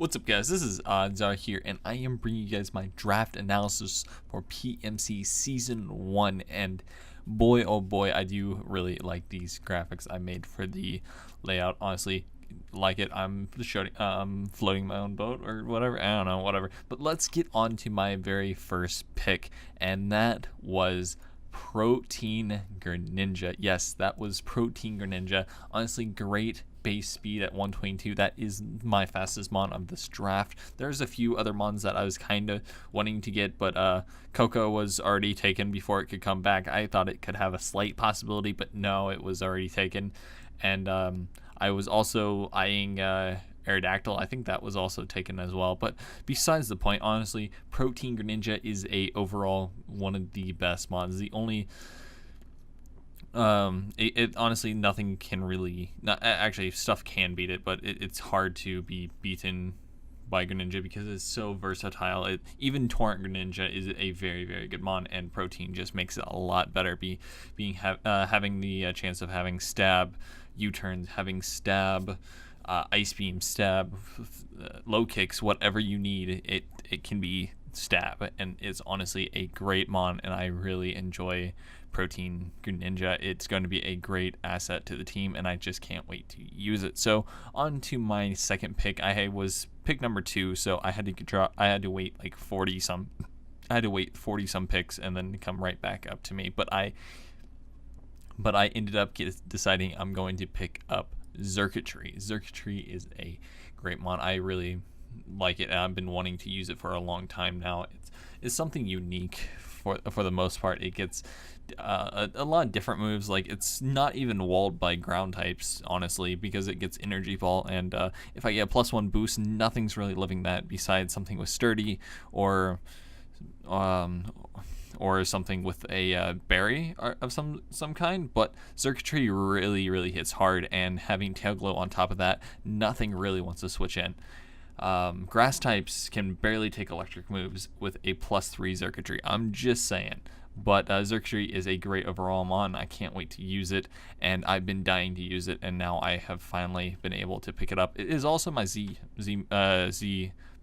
What's up, guys? This is Zara here, and I am bringing you guys my draft analysis for PMC Season 1. And boy, oh boy, I do really like these graphics I made for the layout. Honestly, like it. I'm floating my own boat or whatever. I don't know, whatever. But let's get on to my very first pick, and that was Protein Greninja. Yes, that was Protein Greninja. Honestly, great base speed at 122. That is my fastest mon of this draft. There's a few other mons that I was kind of wanting to get, but Coco was already taken before it could come back. I thought it could have a slight possibility, but no, it was already taken. And I was also eyeing Aerodactyl. I think that was also taken as well. But besides the point, honestly, Protein Greninja is overall one of the best mons. The only honestly, nothing can really, actually stuff can beat it, but it's hard to be beaten by Greninja because it's so versatile. Even Torrent Greninja is a very, very good mon, and Protein just makes it a lot better. Having the chance of having stab, U-turns, having stab, ice beam, stab, low kicks, whatever you need, it can be stab, and it's honestly a great mon, and I really enjoy Protein Greninja. It's going to be a great asset to the team, and I just can't wait to use it. So on to my second pick. I was pick number 2, so I had to wait like 40 some picks and then come right back up to me. But I ended up deciding I'm going to pick up Xurkitree. Xurkitree is a great mon. I really like it, and I've been wanting to use it for a long time now. It's something unique for the most part. It gets a lot of different moves. Like, it's not even walled by ground types, honestly, because it gets Energy Ball, and if I get a +1 boost, nothing's really living that besides something with Sturdy or something with a berry of some kind. But Xurkitree really hits hard, and having Tail Glow on top of that, nothing really wants to switch in. Grass types can barely take electric moves with a +3 Xurkitree. I'm just saying. But Xurkitree is a great overall mon. I can't wait to use it, and I've been dying to use it, and now I have finally been able to pick it up. It is also my Z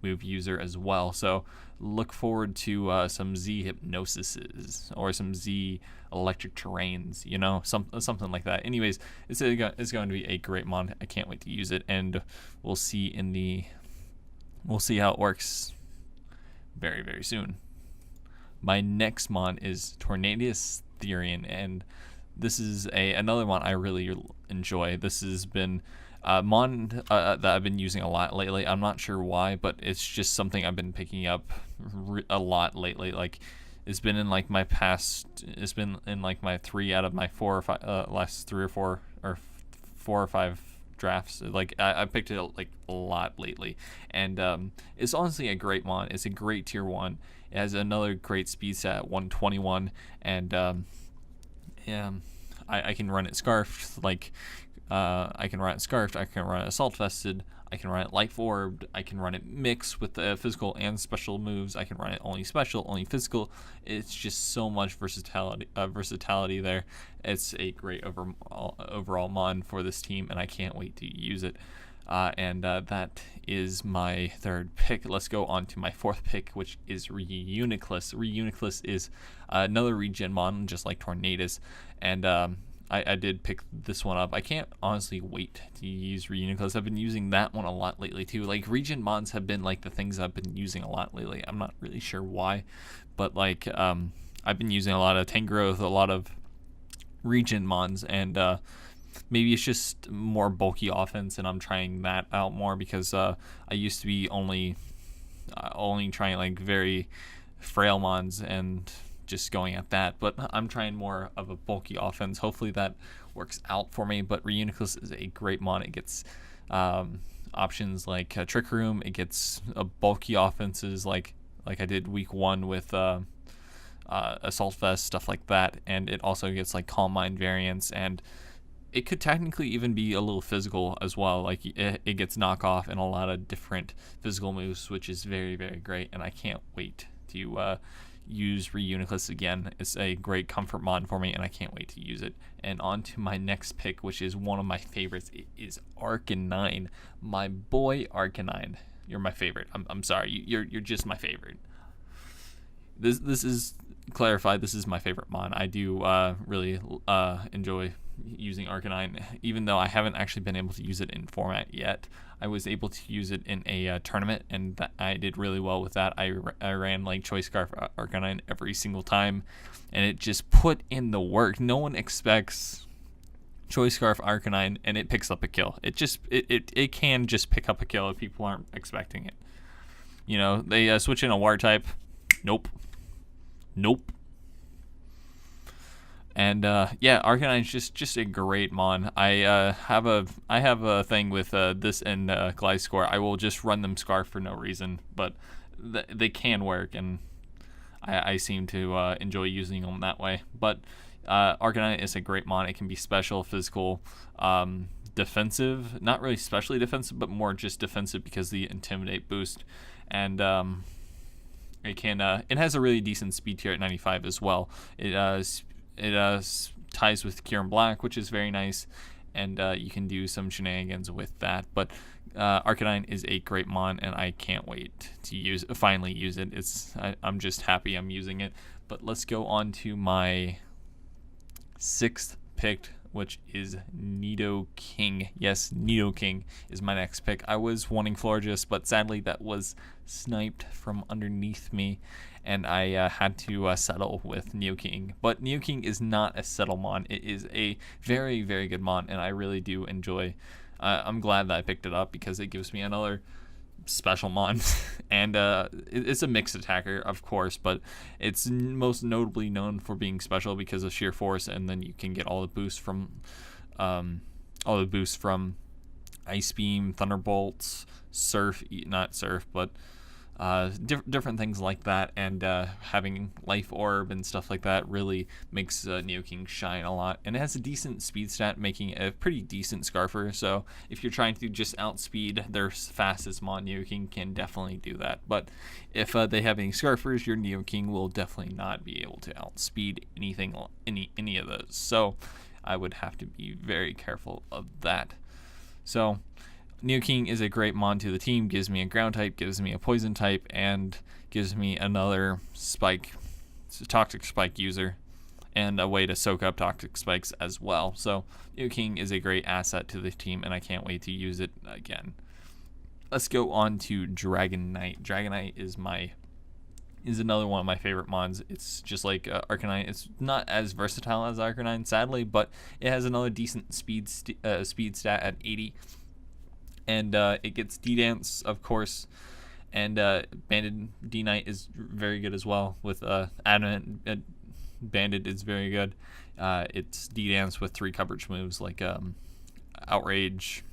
move user as well, so look forward to some Z Hypnosises or some Z Electric Terrains, something like that. Anyways, it's going to be a great mon. I can't wait to use it, and we'll see how it works very, very soon. My next mon is Tornadius Therian, and this is another mon I really enjoy. This has been a mon that I've been using a lot lately. I'm not sure why, but it's just something I've been picking up a lot lately. Like, it's been in like my 3 out of my 4 or 5 last 3 or 4 or 4 or 5 drafts. Like, I picked it like a lot lately, and it's honestly a great mon. It's a great tier 1. It has another great speed stat at 121, and I can run it scarfed. Like, I can run it scarfed, I can run it assault vested, I can run it life orbed, I can run it mixed with the physical and special moves, I can run it only special, only physical. It's just so much versatility there. It's a great overall mon for this team, and I can't wait to use it. And that is my third pick. Let's go on to my fourth pick, which is Reuniclus. Reuniclus is another regen mon, just like Tornadus, and I did pick this one up. I can't honestly wait to use Reuniclus. I've been using that one a lot lately too. Like, regen mons have been like the things I've been using a lot lately. I'm not really sure why, but like I've been using a lot of Tangrowth, a lot of regen mons, and maybe it's just more bulky offense, and I'm trying that out more because I used to be only trying like very frail mons and just going at that, but I'm trying more of a bulky offense. Hopefully that works out for me. But Reuniclus is a great mon. It gets options like Trick Room. It gets bulky offenses like I did week 1 with Assault Vest, stuff like that, and it also gets like Calm Mind variants, and it could technically even be a little physical as well. Like, it gets knockoff and a lot of different physical moves, which is very, very great, and I can't wait to use Reuniclus again. It's a great comfort mon for me, and I can't wait to use it. And on to my next pick, which is one of my favorites. It is Arcanine, my boy Arcanine. You're my favorite. I'm sorry. You're just my favorite. This is clarified. This is my favorite mon. I do really enjoy using Arcanine, even though I haven't actually been able to use it in format yet. I was able to use it in a tournament, and I did really well with that. I ran like Choice Scarf Arcanine every single time, and it just put in the work. No one expects Choice Scarf Arcanine, and it picks up a kill. It can just pick up a kill if people aren't expecting it. You know, they switch in a water type. Nope. And yeah, Arcanine's just a great mon. I have a thing with this and Gliscor. I will just run them Scarf for no reason, but they can work, and I seem to enjoy using them that way. But Arcanine is a great mon. It can be special, physical, defensive. Not really specially defensive, but more just defensive because of the Intimidate boost. And it can it has a really decent speed tier at 95 as well. It ties with Cure in Black, which is very nice, and you can do some shenanigans with that. But Arcanine is a great mon, and I can't wait to finally use it. I'm just happy I'm using it. But let's go on to my 6th pick, which is Nidoking. Yes, Nidoking is my next pick. I was wanting Florges, but sadly that was sniped from underneath me, and I had to settle with Nidoking. But Nidoking is not a settle mon. It is a very, very good mon, and I really do enjoy. I'm glad that I picked it up because it gives me another special mon. And it's a mixed attacker, of course, but it's most notably known for being special because of sheer force, and then you can get all the boosts from Ice Beam, Thunderbolts, not Surf, but different things like that, and having Life Orb and stuff like that really makes Nidoking shine a lot. And it has a decent speed stat, making it a pretty decent Scarfer, so if you're trying to just outspeed their fastest mon, Nidoking can definitely do that. But if they have any Scarfers, your Nidoking will definitely not be able to outspeed any of those, so I would have to be very careful of that. So Nidoking is a great mon to the team, gives me a ground type, gives me a poison type, and gives me another toxic spike user, and a way to soak up toxic spikes as well. So Nidoking is a great asset to the team, and I can't wait to use it again. Let's go on to Dragonite. Dragonite is another one of my favorite mons. It's just like Arcanine. It's not as versatile as Arcanine, sadly, but it has another decent speed stat at 80. And it gets D-Dance, of course, and Banded D-Knight is very good as well. With Adamant, Banded is very good. It's D-Dance with 3 coverage moves like Outrage,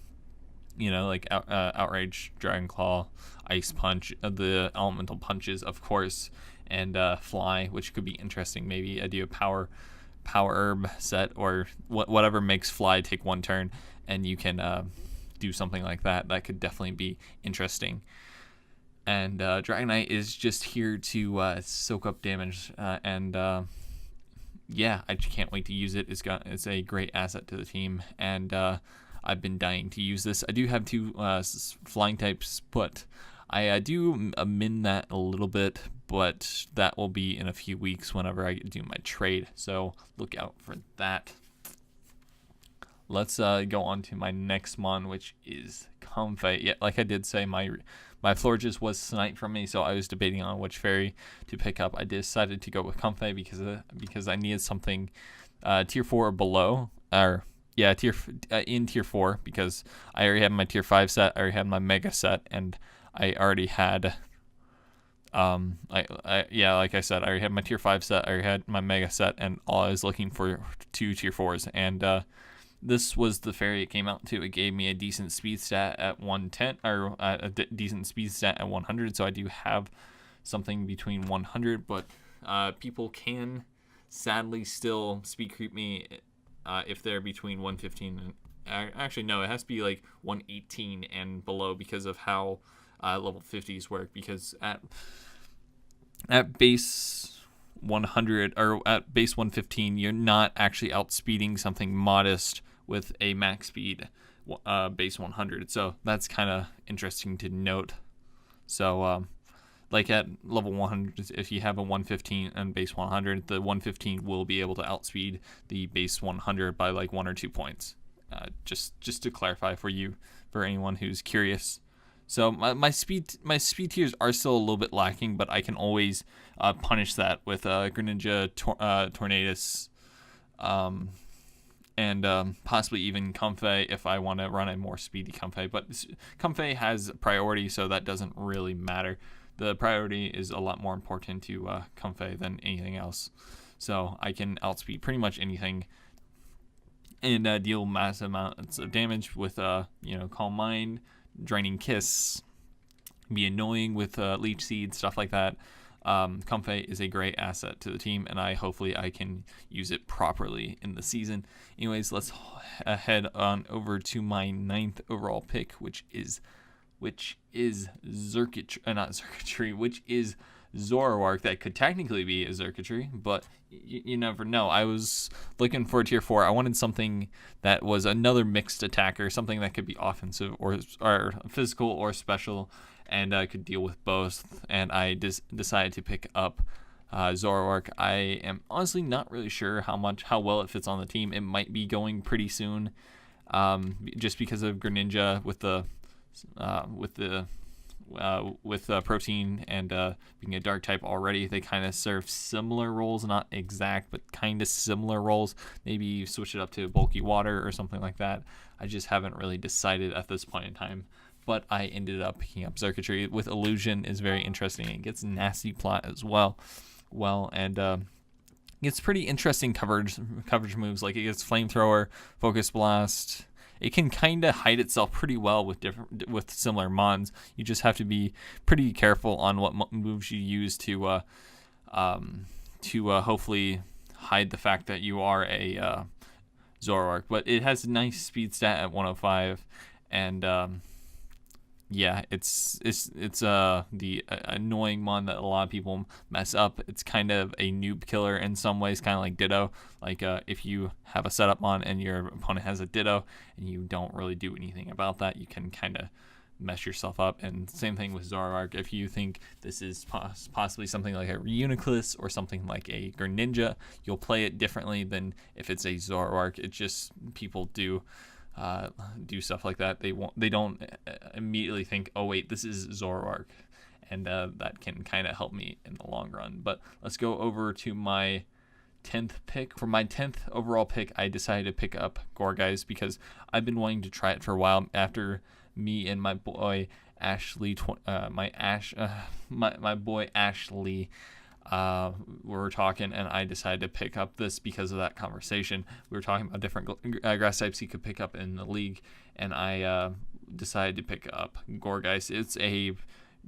Outrage, Dragon Claw, Ice Punch, the Elemental Punches, of course, and Fly, which could be interesting. Maybe I do a Power Herb set, or whatever makes Fly take 1 turn, and you can do something like that. That could definitely be interesting. And Dragonite is just here to soak up damage, and yeah, I can't wait to use it. It's a great asset to the team, and I've been dying to use this. I do have 2 flying types, but I do min that a little bit, but that will be in a few weeks whenever I do my trade, so look out for that. Let's go on to my next mon, which is Comfey. Yeah, like I did say, my Florges was sniped from me, so I was debating on which fairy to pick up. I decided to go with Comfey because I needed something tier 4 or below, or yeah, in tier 4, because I already had my tier 5 set, I already had my mega set, and I already had like I said, I already had my tier 5 set, I already had my mega set, and all I was looking for 2 tier 4s, and this was the fairy it came out to. It gave me a decent speed stat at 110, or decent speed stat at 100, so I do have something between 100, but people can sadly still speed creep me if they're between 115 and actually no, it has to be like 118 and below because of how level 50s work, because at base 100 or at base 115 you're not actually outspeeding something modest with a max speed base 100, so that's kind of interesting to note. So like at level 100, if you have a 115 and base 100, the 115 will be able to outspeed the base 100 by like 1 or 2 points. Just to clarify for anyone who's curious. So my speed tiers are still a little bit lacking, but I can always punish that with Greninja, Tornadus, and possibly even Comfey if I want to run a more speedy Comfey. But Comfey has priority, so that doesn't really matter. The priority is a lot more important to Comfey than anything else. So I can outspeed pretty much anything and deal massive amounts of damage with Calm Mind, Draining Kiss, be annoying with Leech Seed, stuff like that. Comfey is a great asset to the team, and hopefully I can use it properly in the season. Anyways, let's head on over to my 9th overall pick, which is Zoroark. That could technically be a Xurkitree, but you never know. I was looking for tier 4. I wanted something that was another mixed attacker, something that could be offensive or physical or special, and could deal with both. And I decided to pick up Zoroark. I am honestly not really sure how well it fits on the team. It might be going pretty soon, just because of Greninja with Protein and being a dark type already. They kind of serve similar roles, not exact, but kind of similar roles. Maybe switch it up to Bulky Water or something like that. I just haven't really decided at this point in time. But I ended up picking up Xurkitree with Illusion. Is very interesting. It gets Nasty Plot as well, and gets pretty interesting coverage moves. Like it gets Flamethrower, Focus Blast. It can kind of hide itself pretty well with similar mons. You just have to be pretty careful on what moves you use to hopefully hide the fact that you are a Zoroark. But it has a nice speed stat at 105, and yeah, it's the annoying mon that a lot of people mess up. It's kind of a noob killer in some ways, kind of like Ditto. Like if you have a setup mon and your opponent has a Ditto and you don't really do anything about that, you can kind of mess yourself up. And same thing with Zoroark. If you think this is possibly something like a Reuniclus or something like a Greninja, you'll play it differently than if it's a Zoroark. It just, people do stuff like that. They don't immediately think, oh wait, this is Zoroark, and that can kind of help me in the long run. But let's go over to my 10th pick. For my 10th overall pick, I decided to pick up Gourgeist because I've been wanting to try it for a while. After me and my boy Ashley, my boy Ashley, we were talking, and I decided to pick up this because of that conversation. We were talking about different grass types he could pick up in the league, and I decided to pick up Gourgeist. It's a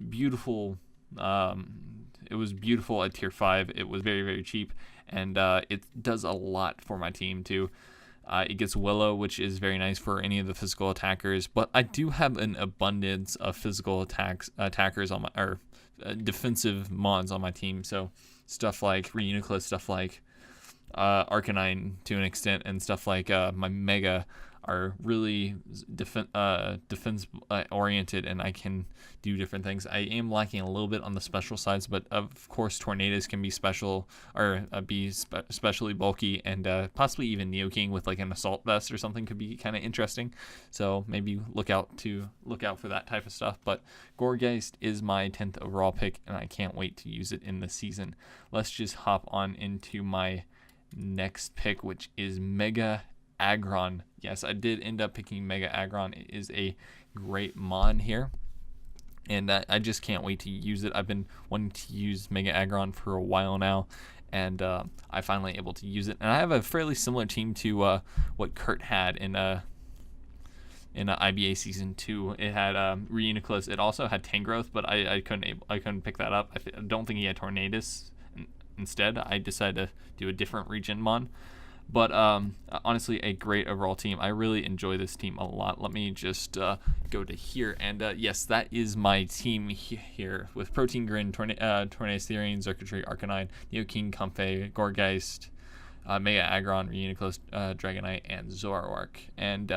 beautiful, it was beautiful at tier 5. It was very, very cheap, and it does a lot for my team too. It gets Willow, which is very nice for any of the physical attackers, but I do have an abundance of physical attackers on my, defensive mons on my team. So stuff like Reuniclus, stuff like Arcanine to an extent, and stuff like my Mega are really defense oriented, and I can do different things. I am lacking a little bit on the special sides, but of course Tornadus can be special or be especially bulky, and possibly even Neoking with like an Assault Vest or something could be kind of interesting. So maybe look out for that type of stuff. But Gourgeist is my 10th overall pick, and I can't wait to use it in the season. Let's just hop on into my next pick, which is Mega Aggron. Yes, I did end up picking Mega Aggron. It is a great mon here, and I just can't wait to use it. I've been wanting to use Mega Aggron for a while now, and I finally able to use it. And I have a fairly similar team to what Kurt had in IBA Season 2. It had Reuniclus. It also had Tangrowth, but I couldn't pick that up. I don't think he had Tornadus. Instead, I decided to do a different region mon. But honestly, a great overall team. I really enjoy this team a lot. Let me just go to here. And yes, that is my team here with Protein Grin, Tornadus, Therian, Xurkitree, Arcanine, Neoking, Comfey, Gourgeist, Mega Aggron, Reuniclus, Dragonite, and Zoroark. And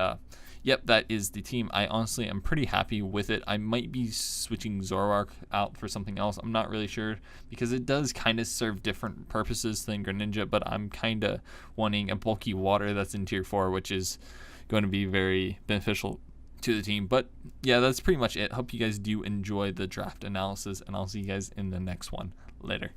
yep, that is the team. I honestly am pretty happy with it. I might be switching Zoroark out for something else. I'm not really sure, because it does kind of serve different purposes than Greninja, but I'm kind of wanting a bulky water that's in tier 4, which is going to be very beneficial to the team. But yeah, that's pretty much it. Hope you guys do enjoy the draft analysis, and I'll see you guys in the next one. Later.